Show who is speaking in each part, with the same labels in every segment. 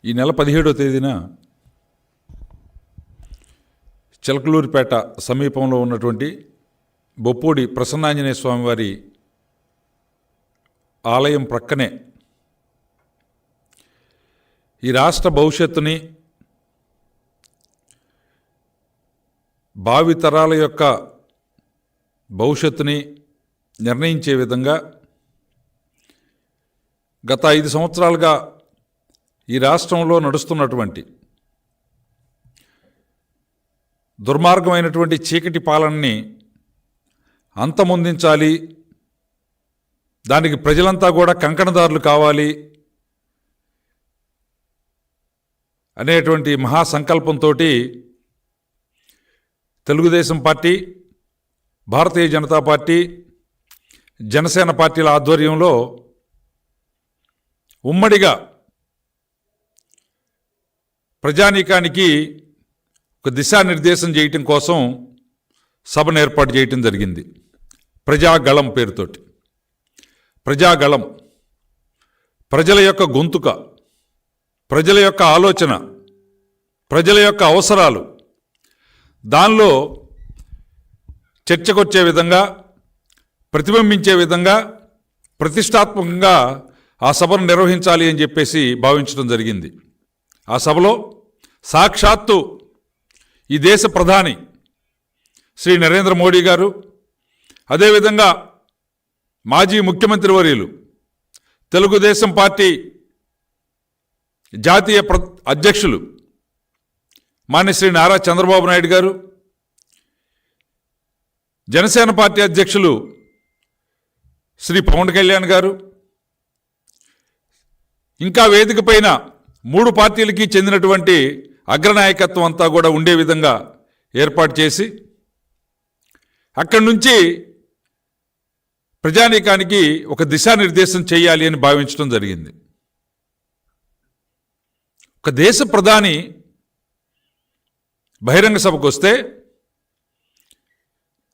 Speaker 1: ఈ నెల 17వ తేదీన చిలకలూరిపేట సమీపంలో ఉన్నటువంటి బొప్పూడి ప్రసన్నాంజనేయ స్వామివారి ఆలయం ప్రక్కనే ఈ రాష్ట్ర భవిష్యత్తుని, భావితరాల యొక్క భవిష్యత్తుని నిర్ణయించే విధంగా గత 5 సంవత్సరాలుగా ఈ రాష్ట్రంలో నడుస్తున్నటువంటి దుర్మార్గమైనటువంటి చీకటి పాలనని అంతమొందించాలి, దానికి ప్రజలంతా కూడా కంకణదారులు కావాలి అనేటువంటి మహాసంకల్పంతో తెలుగుదేశం పార్టీ, భారతీయ జనతా పార్టీ, జనసేన పార్టీల ఆధ్వర్యంలో ఉమ్మడిగా ప్రజానీకానికి ఒక దిశానిర్దేశం చేయటం కోసం సభను ఏర్పాటు చేయటం జరిగింది. ప్రజాగళం పేరుతోటి. ప్రజాగళం ప్రజల యొక్క గొంతుక, ప్రజల యొక్క ఆలోచన, ప్రజల యొక్క అవసరాలు దానిలో చర్చకొచ్చే విధంగా, ప్రతిబింబించే విధంగా ప్రతిష్టాత్మకంగా ఆ సభను నిర్వహించాలి అని చెప్పేసి భావించడం జరిగింది. ఆ సభలో సాక్షాత్తు ఈ దేశ ప్రధాని శ్రీ నరేంద్ర మోడీ గారు, అదేవిధంగా మాజీ ముఖ్యమంత్రి వర్యులు, తెలుగుదేశం పార్టీ జాతీయ అధ్యక్షులు మాన్యశ్రీ నారా చంద్రబాబు నాయుడు గారు, జనసేన పార్టీ అధ్యక్షులు శ్రీ పవన్ కళ్యాణ్ గారు, ఇంకా వేదిక పైన 3 పార్టీలకి చెందినటువంటి అగ్రనాయకత్వం అంతా కూడా ఉండే విధంగా ఏర్పాటు చేసి అక్కడి నుంచి ప్రజానీకానికి ఒక దిశానిర్దేశం చేయాలి అని భావించడం జరిగింది. ఒక దేశ ప్రధాని బహిరంగ సభకు వస్తే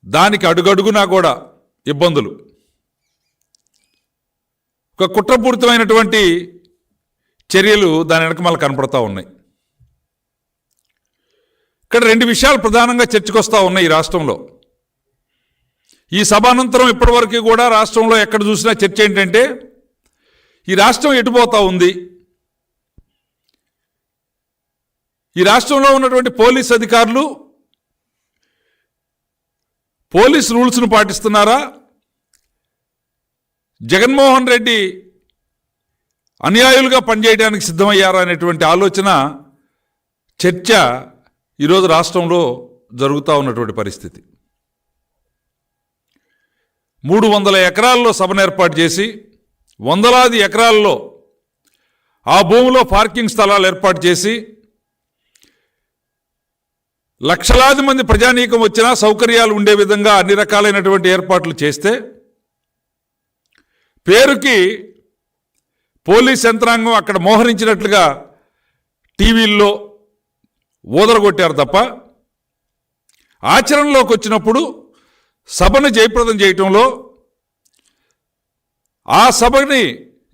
Speaker 1: దానికి అడుగడుగునా కూడా ఇబ్బందులు, ఒక కుట్రపూరితమైనటువంటి చర్యలు దాని వెనక మళ్ళీ కనపడతా ఉన్నాయి. ఇక్కడ 2 విషయాలు ప్రధానంగా చర్చకొస్తూ ఉన్నాయి ఈ రాష్ట్రంలో. ఈ సభ అనంతరం ఇప్పటివరకు కూడా రాష్ట్రంలో ఎక్కడ చూసినా చర్చ ఏంటంటే ఈ రాష్ట్రం ఎటుపోతా ఉంది, ఈ రాష్ట్రంలో ఉన్నటువంటి పోలీస్ అధికారులు పోలీస్ రూల్స్ను పాటిస్తున్నారా, జగన్మోహన్ రెడ్డి అన్యాయులుగా పనిచేయడానికి సిద్ధమయ్యారా అనేటువంటి ఆలోచన, చర్చ ఈరోజు రాష్ట్రంలో జరుగుతూ ఉన్నటువంటి పరిస్థితి. 300 ఎకరాల్లో సభను ఏర్పాటు చేసి వందలాది ఎకరాల్లో ఆ భూమిలో పార్కింగ్ స్థలాలు ఏర్పాటు చేసి లక్షలాది మంది ప్రజానీకం వచ్చినా సౌకర్యాలు ఉండే విధంగా అన్ని రకాలైనటువంటి ఏర్పాట్లు చేస్తే పేరుకి పోలీస్ యంత్రాంగం అక్కడ మోహరించినట్లుగా టీవీల్లో ఊదరగొట్టారు తప్ప ఆచరణలోకి వచ్చినప్పుడు సభను జయప్రదం చేయటంలో, ఆ సభని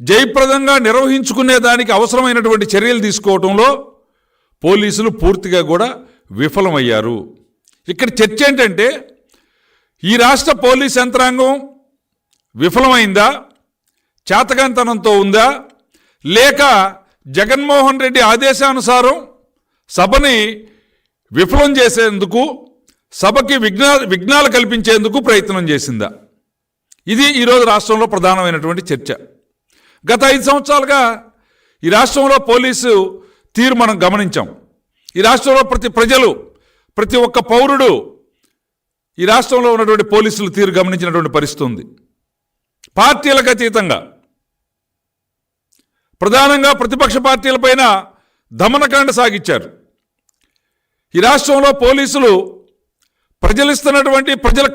Speaker 1: జయప్రదంగా నిర్వహించుకునే దానికి అవసరమైనటువంటి చర్యలు తీసుకోవటంలో పోలీసులు పూర్తిగా కూడా విఫలమయ్యారు. ఇక్కడ చర్చ ఏంటంటే ఈ రాష్ట్ర పోలీస్ యంత్రాంగం విఫలమైందా, చేతగాంతనంతో ఉందా, లేక జగన్మోహన్ రెడ్డి ఆదేశానుసారం సభని విఫలం చేసేందుకు, సభకి విఘ్నాలు కల్పించేందుకు ప్రయత్నం చేసిందా? ఇది ఈరోజు రాష్ట్రంలో ప్రధానమైనటువంటి చర్చ. గత 5 సంవత్సరాలుగా ఈ రాష్ట్రంలో పోలీసు తీరు మనం గమనించాం. ఈ రాష్ట్రంలో ప్రతి ఒక్క పౌరుడు ఈ రాష్ట్రంలో ఉన్నటువంటి పోలీసుల తీరు గమనించినటువంటి పరిస్థితి ఉంది. పార్టీలకు అతీతంగా ప్రధానంగా ప్రతిపక్ష పార్టీలపైన దమనకాండ సాగించారు. ఈ రాష్ట్రంలో పోలీసులు ప్రజలు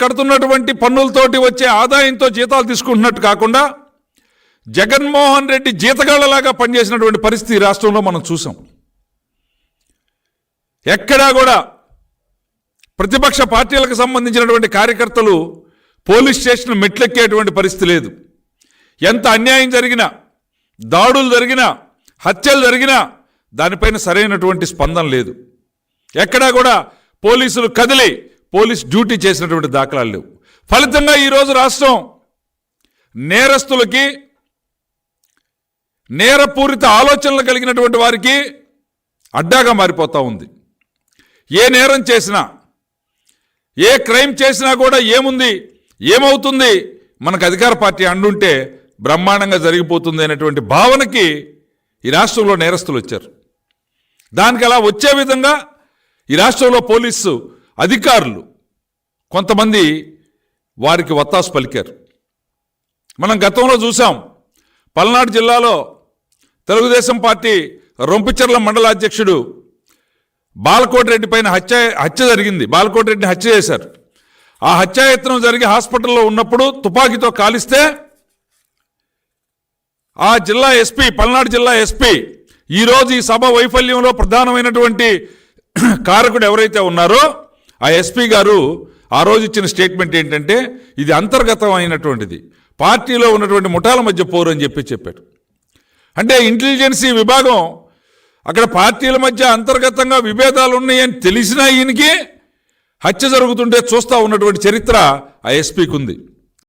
Speaker 1: కడుతున్నటువంటి పన్నులతోటి వచ్చే ఆదాయంతో జీతాలు తీసుకుంటున్నట్టు కాకుండా జగన్మోహన్ రెడ్డి జీతగాళ్లలాగా పనిచేసినటువంటి పరిస్థితి ఈ రాష్ట్రంలో మనం చూసాం. ఎక్కడా కూడా ప్రతిపక్ష పార్టీలకు సంబంధించినటువంటి కార్యకర్తలు పోలీస్ స్టేషన్ మెట్లెక్కేటువంటి పరిస్థితి లేదు. ఎంత అన్యాయం జరిగినా, దాడులు జరిగినా, హత్యలు జరిగినా దానిపైన సరైనటువంటి స్పందన లేదు. ఎక్కడా కూడా పోలీసులు కదిలి పోలీస్ డ్యూటీ చేసినటువంటి దాఖలాలు లేవు. ఫలితంగా ఈరోజు రాష్ట్రం నేరస్తులకి, నేరపూరిత ఆలోచనలు కలిగినటువంటి వారికి అడ్డాగా మారిపోతూ ఉంది. ఏ నేరం చేసినా, ఏ క్రైమ్ చేసినా కూడా ఏముంది, ఏమవుతుంది, మనకు అధికార పార్టీ అండుంటే బ్రహ్మాండంగా జరిగిపోతుంది అనేటువంటి భావనకి ఈ రాష్ట్రంలో నేరస్తులు వచ్చారు. దానికి అలా వచ్చే విధంగా ఈ రాష్ట్రంలో పోలీసు అధికారులు కొంతమంది వారికి వత్తాసు పలికారు. మనం గతంలో చూసాం, పల్నాడు జిల్లాలో తెలుగుదేశం పార్టీ రొంపిచెర్ల మండల అధ్యక్షుడు బాలకోటిరెడ్డి పైన హత్య జరిగింది. బాలకోటిరెడ్డిని హత్య చేశారు. ఆ హత్యాయత్నం జరిగి హాస్పిటల్లో ఉన్నప్పుడు తుపాకీతో కాలిస్తే ఆ జిల్లా ఎస్పీ, పల్నాడు జిల్లా ఎస్పీ, ఈరోజు ఈ సభ వైఫల్యంలో ప్రధానమైనటువంటి కారకుడు ఎవరైతే ఉన్నారో ఆ ఎస్పీ గారు ఆ రోజు ఇచ్చిన స్టేట్మెంట్ ఏంటంటే, ఇది అంతర్గతమైనటువంటిది, పార్టీలో ఉన్నటువంటి ముఠాల మధ్య పోరు అని చెప్పాడు. అంటే ఇంటెలిజెన్సీ విభాగం అక్కడ పార్టీల మధ్య అంతర్గతంగా విభేదాలు ఉన్నాయని తెలిసినా ఈయనకి హత్య జరుగుతుంటే చూస్తూ ఉన్నటువంటి చరిత్ర ఆ ఎస్పీకి ఉంది.